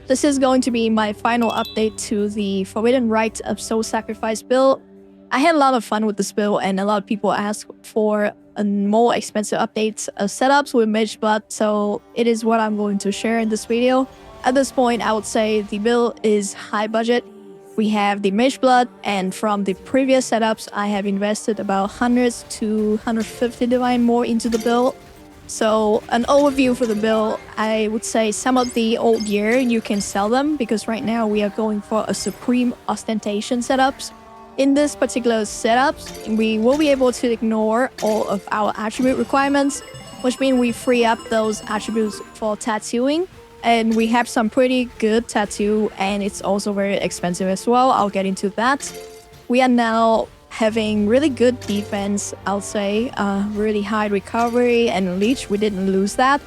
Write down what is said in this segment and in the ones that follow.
This is going to be my final update to the Forbidden Rite of Soul Sacrifice build. I had a lot of fun with this build, and a lot of people asked for a more expensive updates of setups with Mageblood, so it is what I'm going to share in this video. At this point, I would say the build is high budget. We have the Mageblood, and from the previous setups, I have invested about 100 to 150 divine more into the build. So an overview for the build, I would say some of the old gear, you can sell them, because right now we are going for a Supreme Ostentation setups. In this particular setups, we will be able to ignore all of our attribute requirements, which means we free up those attributes for tattooing. And we have some pretty good tattoo, and it's also very expensive as well. I'll get into that. We are now having really good defense, I'll say, really high recovery and leech. We didn't lose that.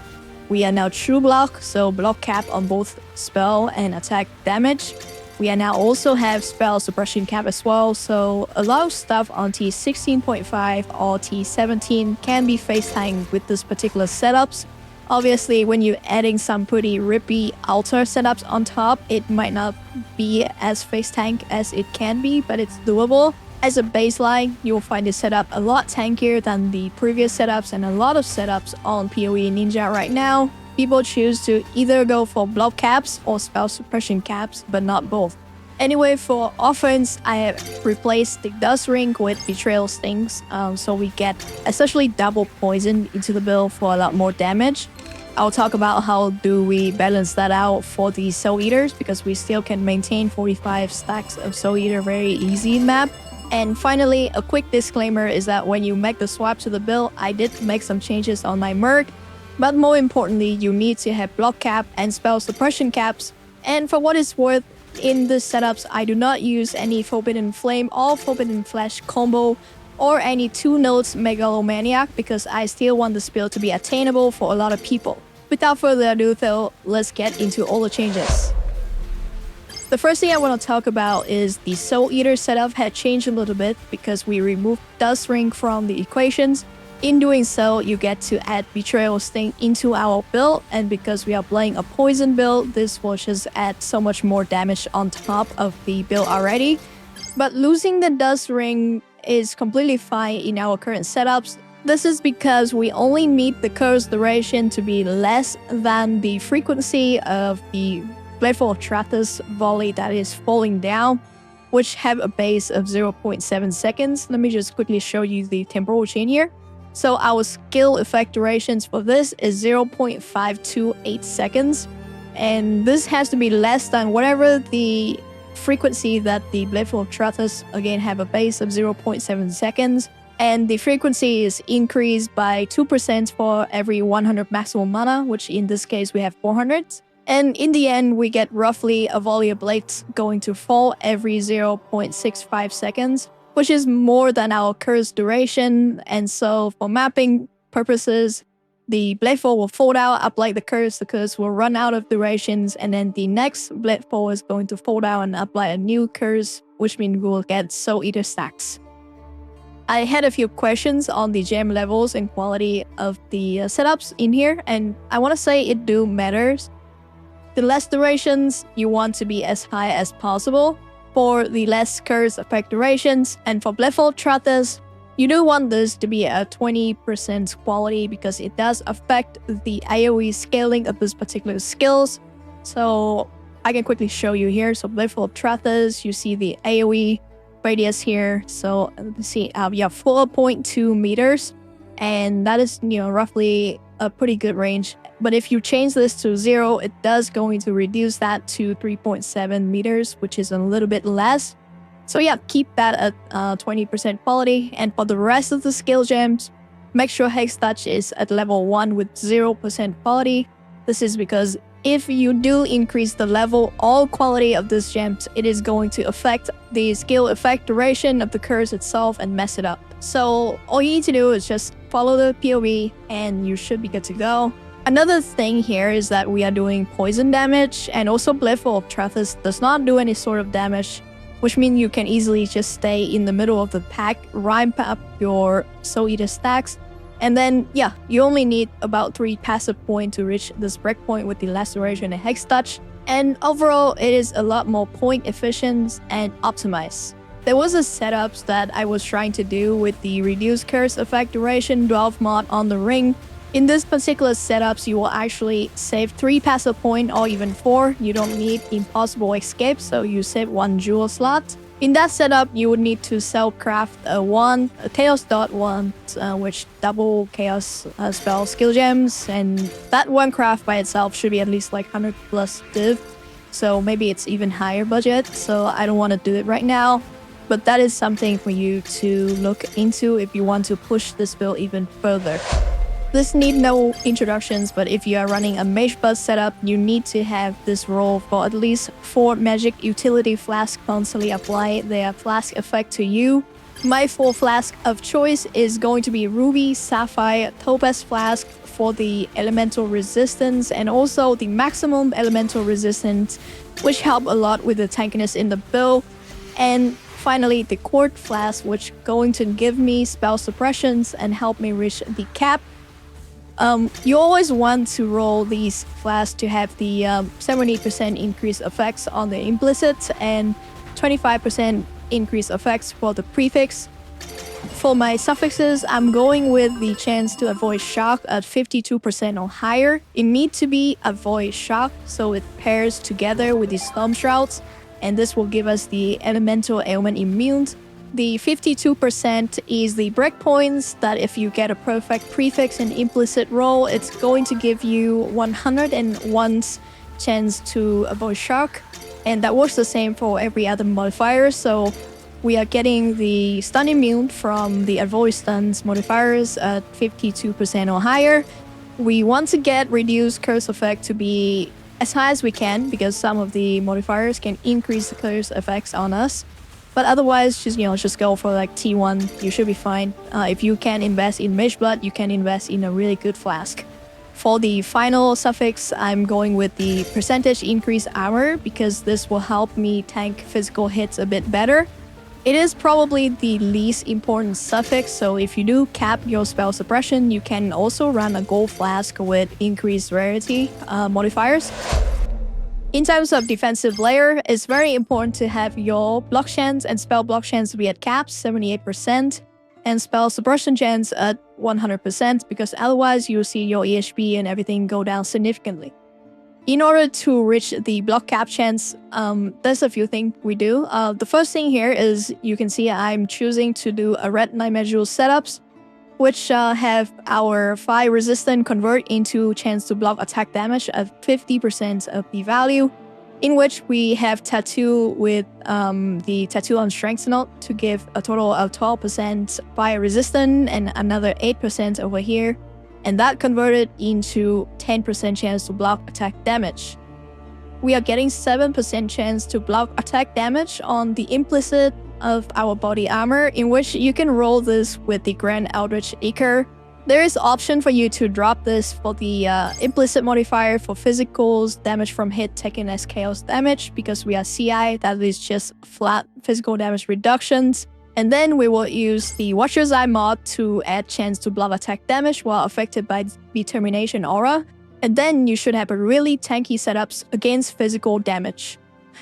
We are now true block, so block cap on both spell and attack damage. We are now also have spell suppression cap as well, so a lot of stuff on T16.5 or T17 can be face tanked with this particular setups. Obviously, when you're adding some pretty rippy altar setups on top, it might not be as face tank as it can be, but it's doable. As a baseline, you'll find this setup a lot tankier than the previous setups, and a lot of setups on PoE Ninja right now. People choose to either go for block caps or spell suppression caps, but not both. Anyway, for offense, I have replaced the Dusk Ring with Betrayal Stings, so we get essentially double poison into the build for a lot more damage. I'll talk about how do we balance that out for the Soul Eaters, because we still can maintain 45 stacks of Soul Eater very easy in map. And finally, a quick disclaimer is that when you make the swap to the build, I did make some changes on my Merc, but more importantly, you need to have block cap and spell suppression caps. And for what it's worth, in the setups, I do not use any Forbidden Flame or Forbidden Flash combo or any 2 notes Megalomaniac, because I still want this build to be attainable for a lot of people. Without further ado though, let's get into all the changes. The first thing I want to talk about is the Soul Eater setup had changed a little bit because we removed Dusk Ring from the equations. In doing so, you get to add Betrayal Sting into our build, and because we are playing a poison build, this will just add so much more damage on top of the build already. But losing the Dusk Ring is completely fine in our current setups. This is because we only need the curse duration to be less than the frequency of the Bladeful of Trathus volley that is falling down, which have a base of 0.7 seconds. Let me just quickly show you the temporal chain here. So our skill effect durations for this is 0.528 seconds, and this has to be less than whatever the frequency that the Bladeful of Trathus again have a base of 0.7 seconds, and the frequency is increased by 2% for every 100 maximum mana, which in this case we have 400. And in the end, we get roughly a volley of blades going to fall every 0.65 seconds, which is more than our curse duration. And so for mapping purposes, the Bladeful will fold out, apply the curse will run out of durations, and then the next Bladeful is going to fold out and apply a new curse, which means we will get Soul Eater stacks. I had a few questions on the gem levels and quality of the setups in here, and I want to say it do matters. The less durations, you want to be as high as possible for the less curse effect durations, and for Bladeful Trathus, you do want this to be a 20% quality because it does affect the AoE scaling of this particular skills. So I can quickly show you here. So Bladeful Trathus, you see the AoE radius here. So let's see, we have 4.2 meters, and that is, roughly a pretty good range. But if you change this to 0, it does going to reduce that to 3.7 meters, which is a little bit less. So yeah, keep that at 20% quality. And for the rest of the skill gems, make sure Hex Touch is at level 1 with 0% quality. This is because if you do increase the level or quality of this gems, it is going to affect the skill effect duration of the curse itself and mess it up. So all you need to do is just follow the PoE and you should be good to go. Another thing here is that we are doing poison damage, and also Bladeful of Trathus does not do any sort of damage, which means you can easily just stay in the middle of the pack, ramp up your Soul Eater stacks, And then, yeah, you only need about 3 passive points to reach this breakpoint with the Laceration and Hex Touch. And overall, it is a lot more point efficient and optimized. There was a setup that I was trying to do with the reduced curse effect duration 12 mod on the ring. In this particular setups, you will actually save 3 passive point or even 4. You don't need impossible escape, so you save 1 jewel slot. In that setup, you would need to self-craft a Chaos Dot wand, which double Chaos spell skill gems, and that one craft by itself should be at least like 100 plus div. So maybe it's even higher budget, so I don't want to do it right now. But that is something for you to look into if you want to push this build even further. This need no introductions, but if you are running a Mageblood setup, you need to have this role for at least 4 magic utility flasks constantly apply their flask effect to you. My 4 flask of choice is going to be Ruby, Sapphire, Topaz flask for the elemental resistance and also the maximum elemental resistance, which help a lot with the tankiness in the build. And finally, the Court flask, which going to give me spell suppressions and help me reach the cap. You always want to roll these flasks to have the 70% increase effects on the implicit and 25% increase effects for the prefix. For my suffixes, I'm going with the chance to avoid shock at 52% or higher. It needs to be avoid shock, so it pairs together with the storm shrouds, and this will give us the elemental ailment immune. The 52% is the breakpoints that if you get a perfect prefix and implicit roll, it's going to give you 101 chance to avoid shock. And that works the same for every other modifier. So we are getting the stun immune from the avoid stuns modifiers at 52% or higher. We want to get reduced curse effect to be as high as we can because some of the modifiers can increase the curse effects on us. But otherwise, just go for like T1. You should be fine. If you can invest in Mageblood, you can invest in a really good flask. For the final suffix, I'm going with the percentage increase armor because this will help me tank physical hits a bit better. It is probably the least important suffix, so if you do cap your spell suppression, you can also run a gold flask with increased rarity modifiers. In terms of defensive layer, it's very important to have your block chance and spell block chance to be at caps 78% and spell suppression chance at 100% because otherwise you'll see your EHP and everything go down significantly. In order to reach the block cap chance, there's a few things we do. The first thing here is you can see I'm choosing to do a red Night Mageblood setups, which have our 5 resistance convert into chance to block attack damage at 50% of the value, in which we have tattoo with the tattoo on strength note to give a total of 12% fire resistance and another 8% over here, and that converted into 10% chance to block attack damage. We are getting 7% chance to block attack damage on the implicit of our body armor, in which you can roll this with the Grand Eldritch Ichor. There is option for you to drop this for the implicit modifier for physicals damage from hit taken as chaos damage because we are CI, that is just flat physical damage reductions. And then we will use the Watcher's Eye mod to add chance to block attack damage while affected by Determination Aura. And then you should have a really tanky setups against physical damage.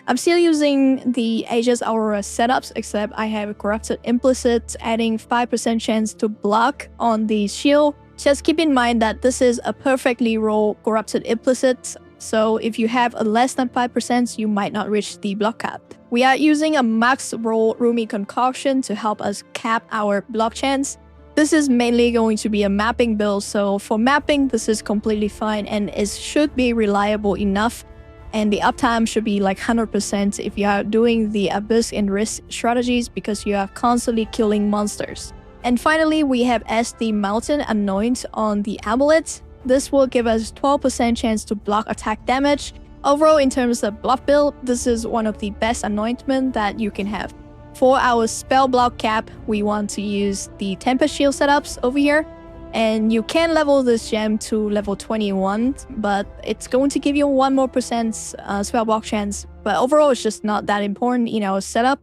I'm still using the Aegis Aurora setups, except I have a Corrupted Implicit, adding 5% chance to block on the shield. Just keep in mind that this is a perfectly rolled Corrupted Implicit, so if you have a less than 5%, you might not reach the block cap. We are using a max roll Rumi concoction to help us cap our block chance. This is mainly going to be a mapping build, so for mapping, this is completely fine and it should be reliable enough. And the uptime should be like 100% if you are doing the Abyss and Risk strategies because you are constantly killing monsters. And finally, we have the Mountain Anoint on the Amulet. This will give us 12% chance to block attack damage. Overall, in terms of block build, this is one of the best anointment that you can have. For our spell block cap, we want to use the Tempest Shield setups over here. And you can level this gem to level 21, but it's going to give you 1% more spell block chance. But overall, it's just not that important in our setup.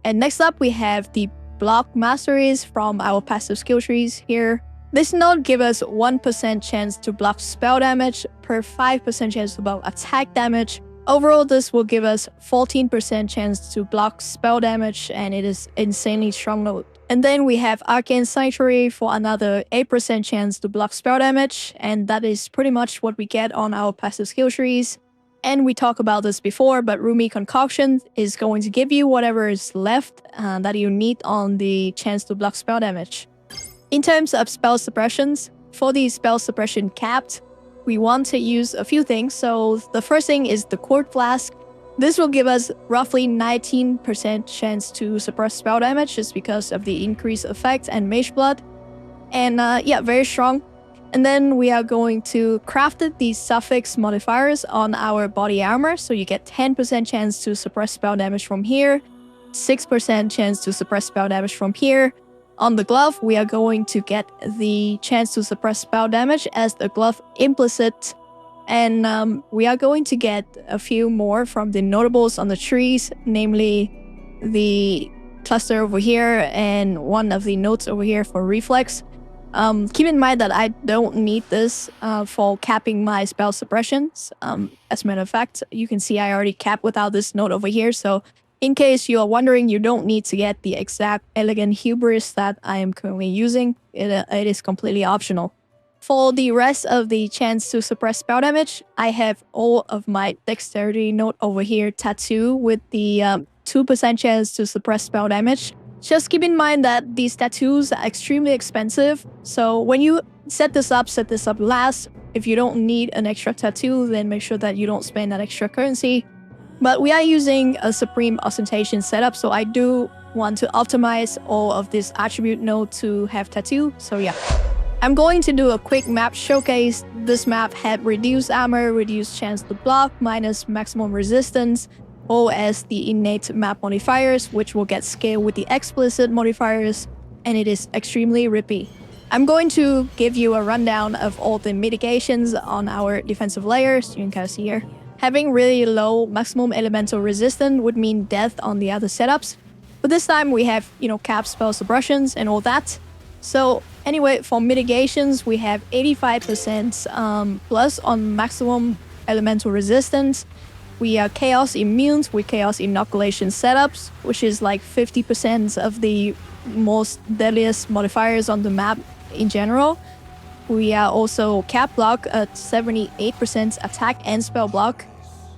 And next up, we have the block masteries from our passive skill trees here. This node gives us 1% chance to block spell damage per 5% chance to block attack damage. Overall, this will give us 14% chance to block spell damage, and it is insanely strong load. And then we have Arcane Sanctuary for another 8% chance to block spell damage, and that is pretty much what we get on our passive skill trees. And we talked about this before, but Rumi Concoction is going to give you whatever is left that you need on the chance to block spell damage. In terms of spell suppressions, for the spell suppression capped, we want to use a few things. So the first thing is the Court Flask. This will give us roughly 19% chance to suppress spell damage just because of the increased effect and Mageblood. And yeah, very strong. And then we are going to craft these suffix modifiers on our body armor. So you get 10% chance to suppress spell damage from here, 6% chance to suppress spell damage from here. On the glove, we are going to get the chance to suppress spell damage as the glove implicit. And we are going to get a few more from the notables on the trees, namely the cluster over here and one of the notes over here for reflex. Keep in mind that I don't need this for capping my spell suppressions. As a matter of fact, you can see I already capped without this note over here. So in case you are wondering, you don't need to get the exact Elegant Hubris that I am currently using. It is completely optional. For the rest of the chance to suppress spell damage, I have all of my Dexterity note over here tattoo with the 2% chance to suppress spell damage. Just keep in mind that these tattoos are extremely expensive, so when you set this up last. If you don't need an extra tattoo, then make sure that you don't spend that extra currency. But we are using a Supreme Ostentation setup, so I do want to optimize all of this attribute node to have tattoo, so yeah. I'm going to do a quick map showcase. This map had reduced armor, reduced chance to block, minus maximum resistance, all as the innate map modifiers, which will get scaled with the explicit modifiers, and it is extremely rippy. I'm going to give you a rundown of all the mitigations on our defensive layers. You can kind of see here. Having really low maximum elemental resistance would mean death on the other setups, but this time we have, cap spell suppressions and all that. So anyway, for mitigations, we have 85% plus on maximum elemental resistance. We are chaos immune with chaos inoculation setups, which is like 50% of the most deadliest modifiers on the map in general. We are also cap block at 78% attack and spell block.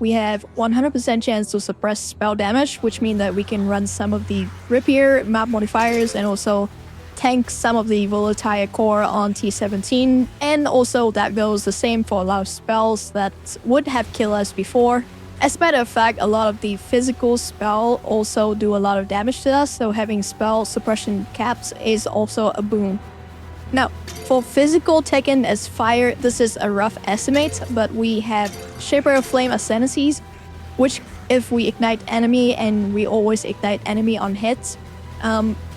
We have 100% chance to suppress spell damage, which means that we can run some of the Rippier map modifiers and also tank some of the volatile core on T17. And also that goes the same for a lot of spells that would have killed us before. As a matter of fact, a lot of the physical spell also do a lot of damage to us, so having spell suppression caps is also a boon. Now, for physical taken as fire, this is a rough estimate, but we have Shaper of Flame Ascendancies, which if we ignite enemy, and we always ignite enemy on hits,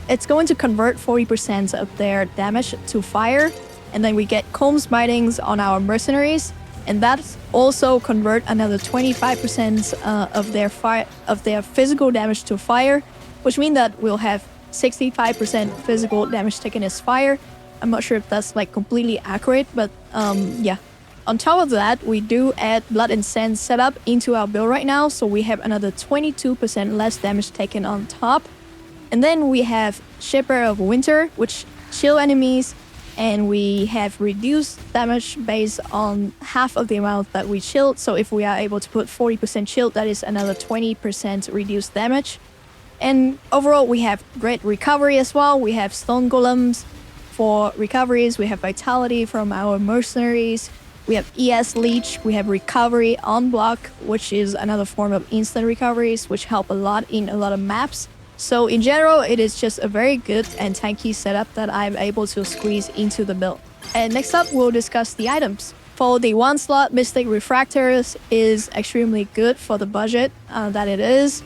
it's going to convert 40% of their damage to fire, and then we get Comb Smitings on our mercenaries, and that's also convert another 25% of their physical damage to fire, which means that we'll have 65% physical damage taken as fire. I'm not sure if that's like completely accurate, but yeah. On top of that, we do add Blood and Sand setup into our build right now, so we have another 22% less damage taken on top. And then we have Shaper of Winter, which chill enemies, and we have reduced damage based on half of the amount that we chilled. So if we are able to put 40% chill, that is another 20% reduced damage. And overall, we have great recovery as well. We have Stone Golems for recoveries. We have Vitality from our mercenaries. We have ES Leech. We have Recovery on block, which is another form of instant recoveries, which help a lot in a lot of maps. So in general, it is just a very good and tanky setup that I'm able to squeeze into the build. And next up, we'll discuss the items. For the 1 slot, Mystic Refractors is extremely good for the budget that it is.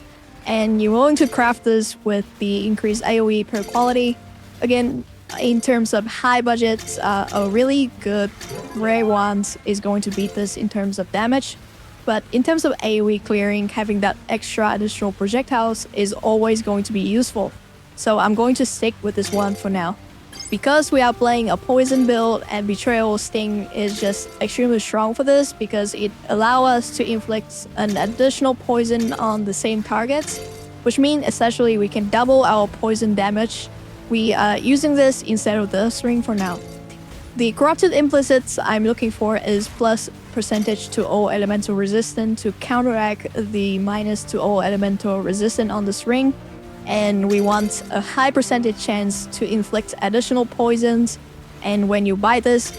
And you're willing to craft this with the increased AoE per quality. Again, in terms of high budgets, a really good rare wand is going to beat this in terms of damage. But in terms of AoE clearing, having that extra additional projectiles is always going to be useful. So I'm going to stick with this one for now. Because we are playing a poison build and Betrayal Sting is just extremely strong for this because it allows us to inflict an additional poison on the same targets, which means essentially we can double our poison damage. We are using this instead of the Dusk Ring for now. The Corrupted Implicits I'm looking for is plus percentage to all elemental resistance to counteract the minus to all elemental resistance on this ring. And we want a high percentage chance to inflict additional poisons. And when you buy this,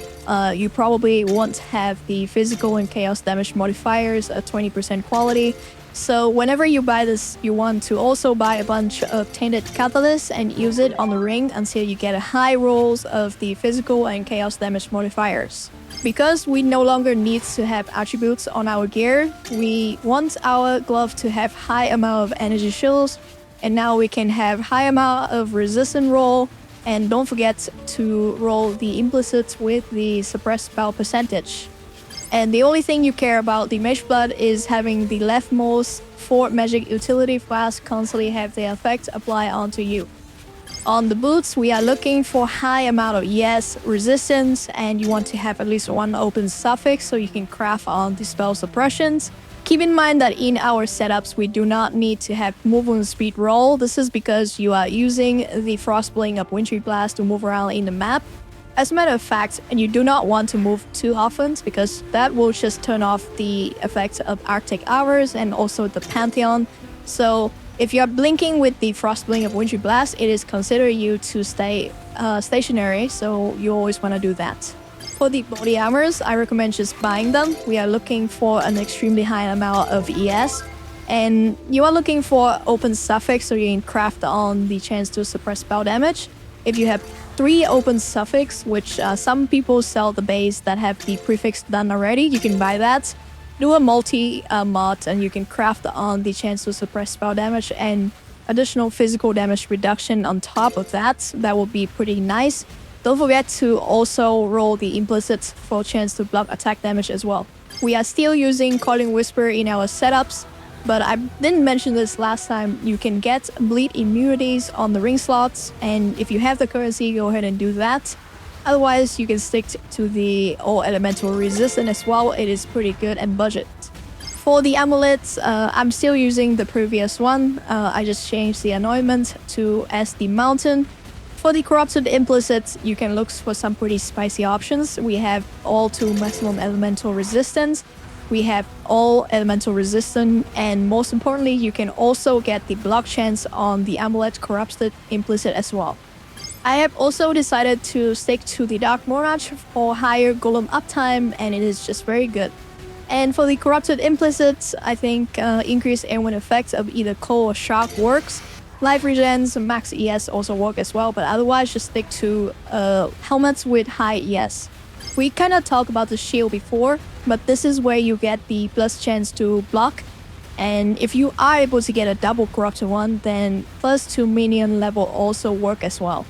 you probably won't have the physical and chaos damage modifiers at 20% quality. So whenever you buy this, you want to also buy a bunch of Tainted Catalysts and use it on the ring until you get a high rolls of the physical and chaos damage modifiers. Because we no longer need to have attributes on our gear, we want our glove to have high amount of energy shields, and now we can have high amount of resistance roll, and don't forget to roll the implicits with the suppressed spell percentage. And the only thing you care about the Mageblood is having the leftmost 4 magic utility flasks constantly have their effect apply onto you. On the boots, we are looking for high amount of yes resistance, and you want to have at least 1 open suffix so you can craft on the spell suppressions. Keep in mind that in our setups, we do not need to have movement speed roll. This is because you are using the Frostbling of Wintry Blast to move around in the map. As a matter of fact, and you do not want to move too often because that will just turn off the effects of Arctic Hours and also the Pantheon. So if you are blinking with the Frostbling of Wintry Blast, it is considered you to stay stationary, so you always want to do that. For the body armors, I recommend just buying them. We are looking for an extremely high amount of ES. And you are looking for open suffix so you can craft on the chance to suppress spell damage. If you have 3 open suffix, which some people sell the base that have the prefix done already, you can buy that. Do a multi mod and you can craft on the chance to suppress spell damage and additional physical damage reduction on top of that. That will be pretty nice. Don't forget to also roll the implicits for a chance to block attack damage as well. We are still using Calling Whisper in our setups, but I didn't mention this last time. You can get bleed immunities on the ring slots, and if you have the currency, go ahead and do that. Otherwise, you can stick to the all elemental resistance as well. It is pretty good and budget. For the amulets, I'm still using the previous one. I just changed the anointment to as the mountain. For the corrupted implicits, you can look for some pretty spicy options. We have all to maximum elemental resistance. We have all elemental resistance, and most importantly, you can also get the block chance on the amulet corrupted implicit as well. I have also decided to stick to the Dark Mirage for higher golem uptime, and it is just very good. And for the corrupted implicits, I think increased airwind effects of either cold or shock works. Life regens, max ES also work as well, but otherwise just stick to helmets with high ES. We kind of talked about the shield before, but this is where you get the plus chance to block. And if you are able to get a double corrupted one, then plus 2 minion level also work as well.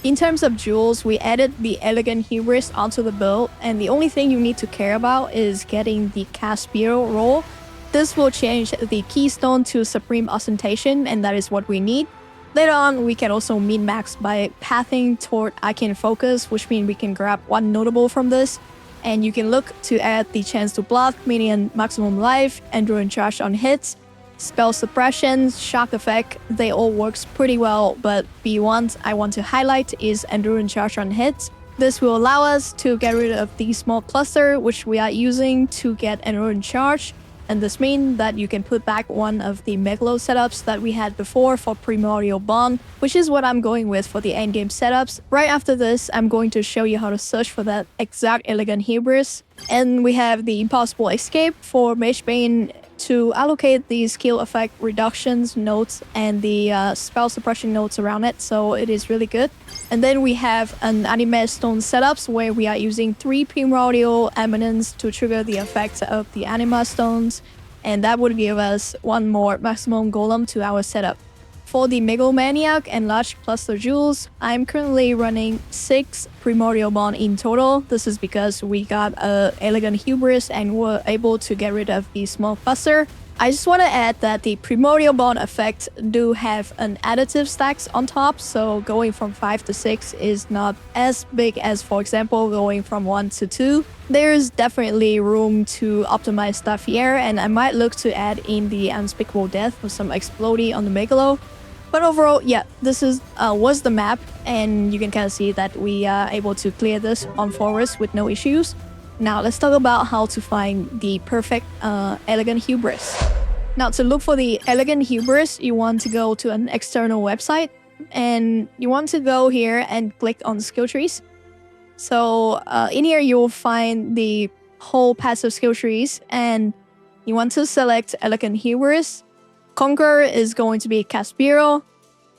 In terms of jewels, we added the Elegant Hubris onto the build, and the only thing you need to care about is getting the Caspero roll. This will change the keystone to Supreme Ostentation, and that is what we need. Later on, we can also min-max by pathing toward Arcane Focus, which means we can grab 1 notable from this. And you can look to add the chance to block, minion maximum life, endurance charge on hits, spell suppression, shock effect. They all works pretty well, but the ones I want to highlight is endurance charge on hits. This will allow us to get rid of the small cluster, which we are using to get endurance charge. And this means that you can put back one of the Mageblood setups that we had before for Primordial Bond, which is what I'm going with for the endgame setups. Right after this, I'm going to show you how to search for that exact Elegant Hubris. And we have the Impossible Escape for Magebane to allocate the skill effect reductions notes and the spell suppression notes around it, so it is really good. And then we have an Anime Stone setups where we are using 3 Primordial Eminence to trigger the effects of the Anima Stones, and that would give us 1 more maximum golem to our setup. For the Megalomaniac and Large Cluster Jewels, I'm currently running 6 Primordial Bond in total. This is because we got a Elegant Hubris and were able to get rid of the small cluster. I just want to add that the Primordial Bond effect do have an additive stacks on top, so going from 5 to 6 is not as big as, for example, going from 1 to 2. There's definitely room to optimize stuff here, and I might look to add in the Unspeakable Death with some Explodey on the Megalo. But overall, yeah, this was the map, and you can kind of see that we are able to clear this on forest with no issues. Now let's talk about how to find the perfect Elegant Hubris. Now to look for the Elegant Hubris, you want to go to an external website, and you want to go here and click on skill trees. So in here you will find the whole passive skill trees, and you want to select Elegant Hubris. Conqueror is going to be Caspiro,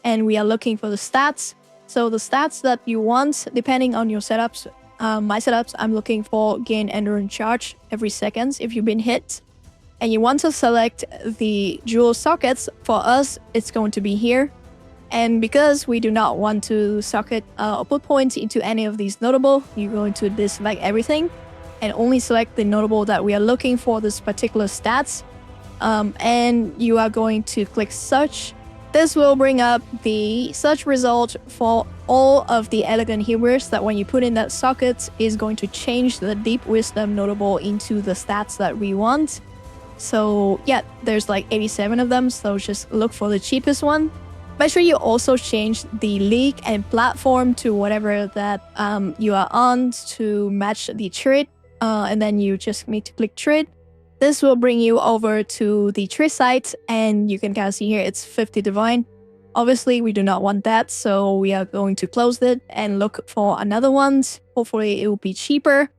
and we are looking for the stats. So the stats that you want, depending on your setups, my setups, I'm looking for gain endurance charge every second if you've been hit. And you want to select the jewel sockets. For us, it's going to be here. And because we do not want to socket or put points into any of these notable, you're going to deselect everything and only select the notable that we are looking for this particular stats. And you are going to click search. This will bring up the search result for all of the Elegant Hubris that when you put in that socket is going to change the Deep Wisdom notable into the stats that we want. So yeah, there's like 87 of them, so just look for the cheapest one. Make sure you also change the league and platform to whatever that you are on to match the trait, and then you just need to click trait. This will bring you over to the tree site, and you can kind of see here it's 50 divine. Obviously, we do not want that, so we are going to close it and look for another one. Hopefully, it will be cheaper.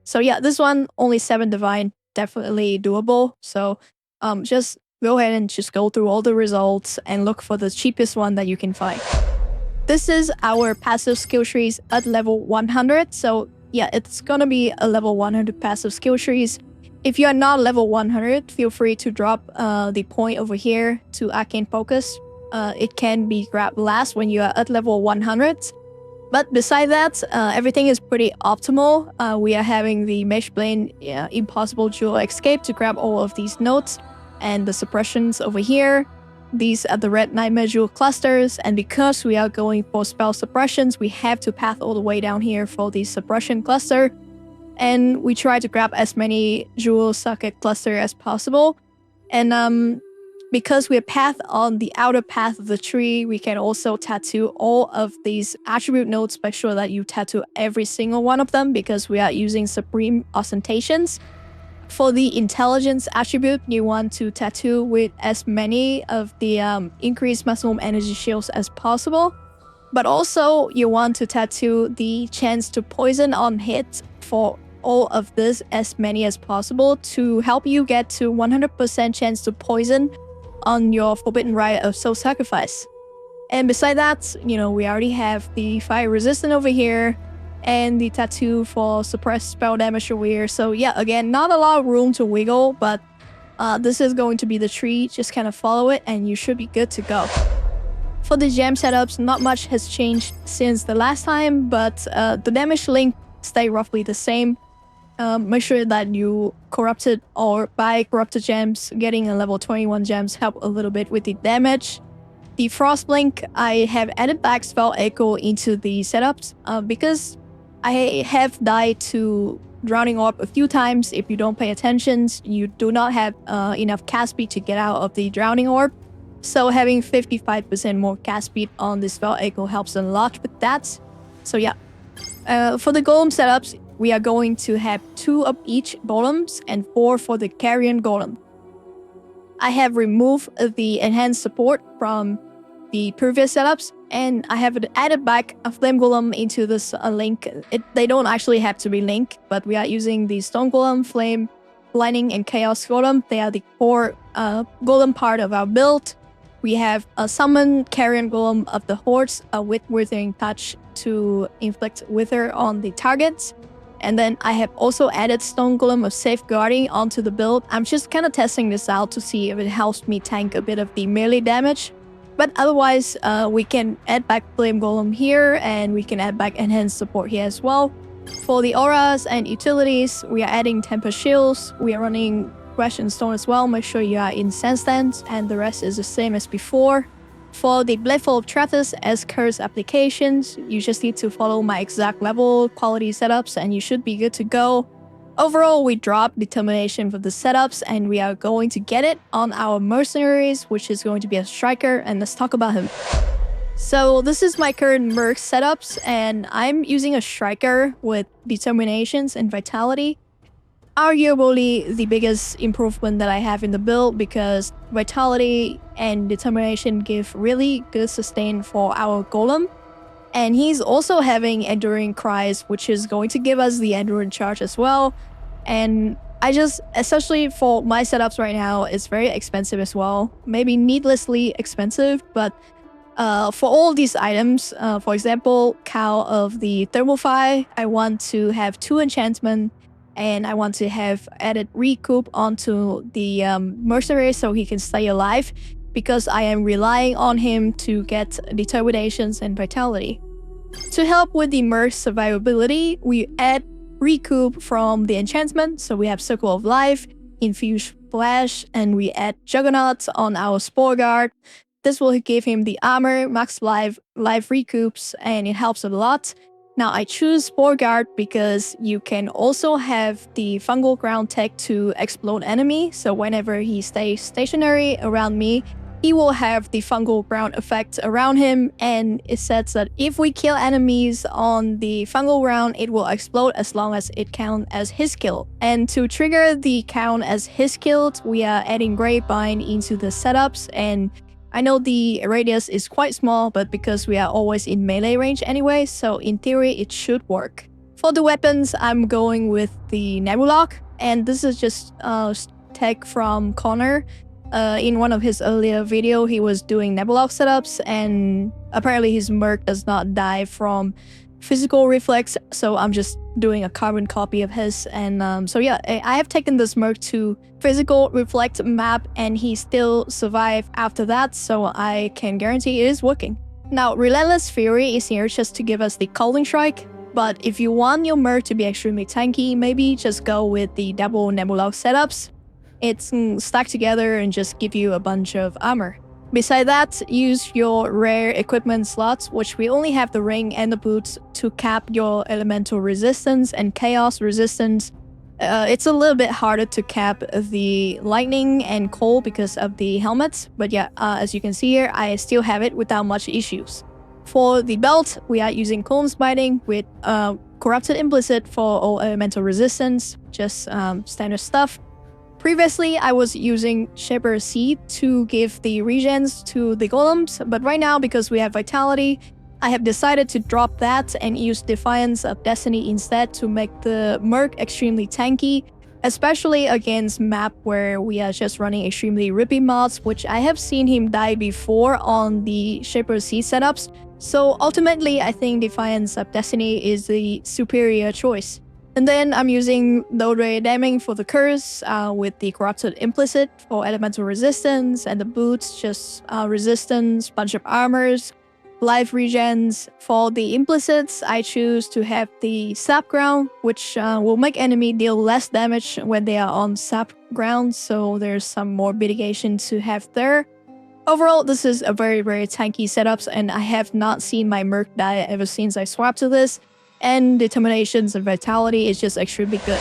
So yeah, this one, only 7 divine, definitely doable. So just go ahead and just go through all the results and look for the cheapest one that you can find. This is our passive skill trees at level 100. So yeah, it's gonna be a level 100 passive skill trees. If you are not level 100, feel free to drop the point over here to Arcane Focus. It can be grabbed last when you are at level 100. But beside that, everything is pretty optimal. We are having the Mageblood Impossible Jewel Escape to grab all of these notes and the suppressions over here. These are the Red Nightmare Jewel clusters, and because we are going for spell suppressions, we have to path all the way down here for the suppression cluster. And we try to grab as many jewel socket cluster as possible. And because we path on the outer path of the tree, we can also tattoo all of these attribute nodes. Make sure that you tattoo every single one of them because we are using Supreme Ostentations. For the intelligence attribute, you want to tattoo with as many of the increased maximum energy shields as possible. But also, you want to tattoo the chance to poison on hit for all of this as many as possible to help you get to 100% chance to poison on your Forbidden Rite of Soul Sacrifice. And beside that, we already have the fire resistant over here and the tattoo for suppressed spell damage over here. So yeah, again, not a lot of room to wiggle, but this is going to be the tree. Just kind of follow it and you should be good to go. For the gem setups, not much has changed since the last time, but the damage link stay roughly the same. Make sure that you corrupted or buy corrupted gems. Getting a level 21 gems help a little bit with the damage. The Frost Blink, I have added back Spell Echo into the setups because I have died to Drowning Orb a few times. If you don't pay attention, you do not have enough cast speed to get out of the Drowning Orb. So having 55% more cast speed on the Spell Echo helps a lot with that. So yeah. For the Golem setups, we are going to have 2 of each Golems and 4 for the Carrion Golem. I have removed the enhanced support from the previous setups, and I have added back a Flame Golem into this link. They don't actually have to be linked, but we are using the Stone Golem, Flame, Lightning, and Chaos Golem. They are the core Golem part of our build. We have a Summon Carrion Golem of the Hordes with Withering Touch to inflict Wither on the targets. And then I have also added Stone Golem of Safeguarding onto the build. I'm just kind of testing this out to see if it helps me tank a bit of the melee damage. But otherwise, we can add back Flame Golem here, and we can add back Enhanced Support here as well. For the auras and utilities, we are adding Tempest Shields. We are running suppression stone as well. Make sure you are in sandstand, and the rest is the same as before. For the Bladeful of Trathus as curse applications, you just need to follow my exact level quality setups and you should be good to go. Overall, we dropped determination for the setups and we are going to get it on our mercenaries, which is going to be a striker, and let's talk about him. So this is my current merc setups, and I'm using a striker with determinations and vitality. Arguably the biggest improvement that I have in the build, because vitality and determination give really good sustain for our golem. And he's also having enduring cries, which is going to give us the enduring charge as well. And I just, especially for my setups right now, it's very expensive as well. Maybe needlessly expensive, but for all these items, for example, Cow of the Thermophi, I want to have 2 enchantment, and I want to have added recoup onto the mercenary so he can stay alive, because I am relying on him to get determinations and vitality. To help with the merc survivability, we add recoup from the enchantment, so we have Circle of Life, Infused Flash, and we add Juggernaut on our Spore Guard. This will give him the armor, max life recoups, and it helps a lot. Now I choose Spore Guard because you can also have the Fungal Ground tech to explode enemy, so whenever he stays stationary around me, he will have the Fungal Ground effect around him, and it says that if we kill enemies on the Fungal Ground, it will explode as long as it counts as his kill. And to trigger the count as his kill, we are adding Gravebind into the setups, and I know the radius is quite small, but because we are always in melee range anyway, so in theory it should work. For the weapons, I'm going with the Nebulok, and this is just tech from Connor. In one of his earlier video, he was doing Nebulok setups, and apparently his merc does not die from physical reflex, so I'm just doing a carbon copy of his. And so yeah, I have taken this merc to physical reflect map, and he still survived after that, so I can guarantee it is working. Now, Relentless Fury is here just to give us the Calling Strike, but if you want your merc to be extremely tanky, maybe just go with the double Nebulok setups. It's stacked together and just give you a bunch of armor. Beside that, use your rare equipment slots, which we only have the ring and the boots, to cap your elemental resistance and chaos resistance. It's a little bit harder to cap the lightning and cold because of the helmets, but yeah, as you can see here, I still have it without much issues. For the belt, we are using Column Biting with Corrupted Implicit for all elemental resistance, just standard stuff. Previously, I was using Shepherd's Seed to give the regens to the golems, but right now, because we have Vitality, I have decided to drop that and use Defiance of Destiny instead to make the merc extremely tanky, especially against map where we are just running extremely Rippy mods, which I have seen him die before on the Shepherd's Seed setups. So ultimately, I think Defiance of Destiny is the superior choice. And then I'm using Lodre Damning for the curse, with the Corrupted Implicit for elemental resistance, and the boots just resistance, bunch of armors, life regens. For the implicits, I choose to have the Sap Ground, which will make enemy deal less damage when they are on Sap Ground, so there's some more mitigation to have there. Overall, this is a very tanky setup, and I have not seen my merc die ever since I swapped to this. And determinations and vitality is just extremely good.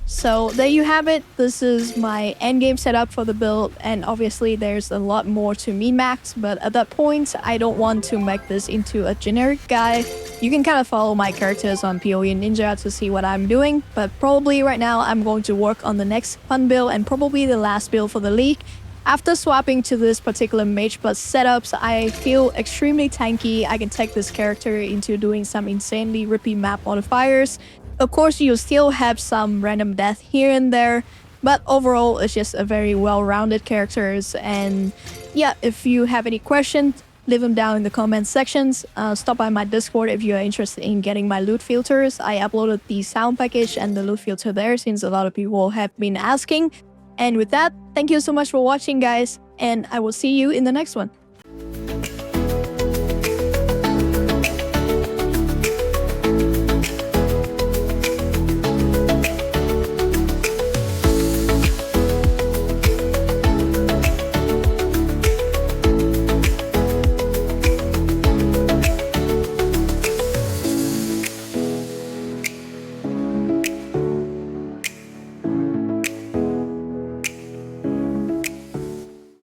So there you have it. This is my endgame setup for the build, and obviously there's a lot more to min-max, but at that point I don't want to make this into a generic guide. You can kind of follow my characters on PoE Ninja to see what I'm doing, but probably right now I'm going to work on the next fun build and probably the last build for the league. After swapping to this particular Mageblood setups, I feel extremely tanky. I can take this character into doing some insanely rippy map modifiers. Of course, you still have some random death here and there, but overall, it's just a very well-rounded characters. And yeah, if you have any questions, leave them down in the comment sections. Stop by my Discord if you are interested in getting my loot filters. I uploaded the sound package and the loot filter there since a lot of people have been asking. And with that, thank you so much for watching, guys, and I will see you in the next one.